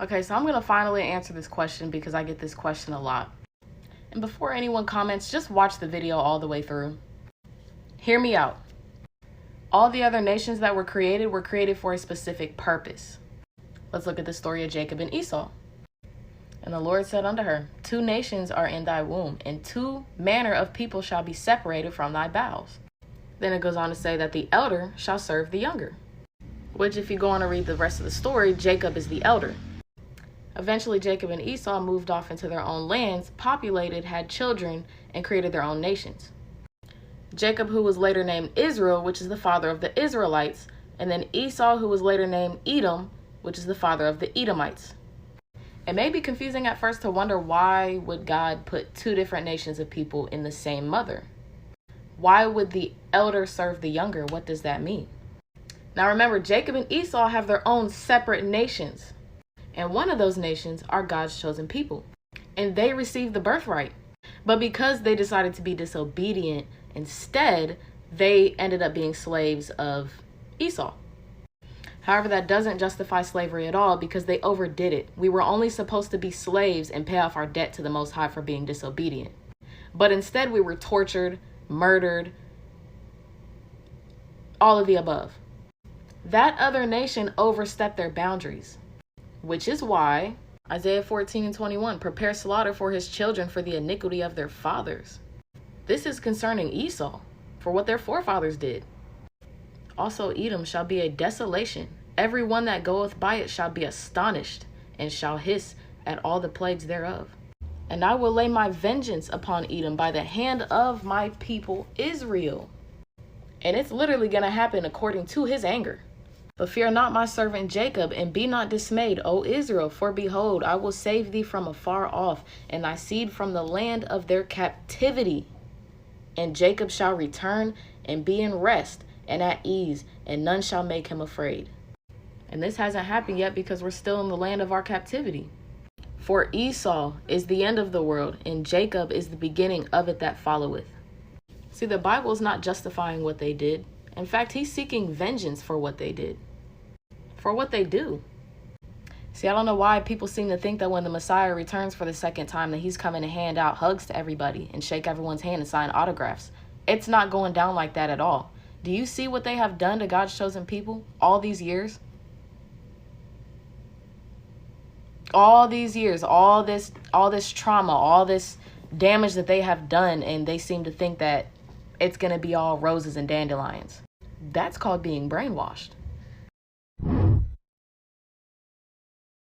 Okay, so I'm going to finally answer this question because I get this question a lot. And before anyone comments, just watch the video all the way through. Hear me out. All the other nations that were created for a specific purpose. Let's look at the story of Jacob and Esau. And the Lord said unto her, 2 nations are in thy womb, and 2 manner of people shall be separated from thy bowels. Then it goes on to say that the elder shall serve the younger. Which, if you go on to read the rest of the story, Jacob is the elder. Eventually, Jacob and Esau moved off into their own lands, populated, had children, and created their own nations. Jacob, who was later named Israel, which is the father of the Israelites, and then Esau, who was later named Edom, which is the father of the Edomites. It may be confusing at first to wonder, why would God put 2 different nations of people in the same mother? Why would the elder serve the younger? What does that mean? Now remember, Jacob and Esau have their own separate nations. And one of those nations are God's chosen people. And they received the birthright. But because they decided to be disobedient, instead, they ended up being slaves of Esau. However, that doesn't justify slavery at all because they overdid it. We were only supposed to be slaves and pay off our debt to the Most High for being disobedient. But instead, we were tortured, murdered, all of the above. That other nation overstepped their boundaries, which is why Isaiah 14:21, prepare slaughter for his children for the iniquity of their fathers. This is concerning Esau, for what their forefathers did. Also, Edom shall be a desolation. Every one that goeth by it shall be astonished, and shall hiss at all the plagues thereof. And I will lay my vengeance upon Edom by the hand of my people Israel. And it's literally going to happen according to his anger. But fear not my servant Jacob, and be not dismayed, O Israel, for behold, I will save thee from afar off, and thy seed from the land of their captivity. And Jacob shall return and be in rest and at ease, and none shall make him afraid. And this hasn't happened yet because we're still in the land of our captivity. For Esau is the end of the world, and Jacob is the beginning of it that followeth. See, the Bible is not justifying what they did. In fact, he's seeking vengeance for what they did, for what they do. See, I don't know why people seem to think that when the Messiah returns for the second time that he's coming to hand out hugs to everybody and shake everyone's hand and sign autographs. It's not going down like that at all. Do you see what they have done to God's chosen people all these years? All these years, all this trauma, all this damage that they have done, and they seem to think that it's going to be all roses and dandelions. That's called being brainwashed.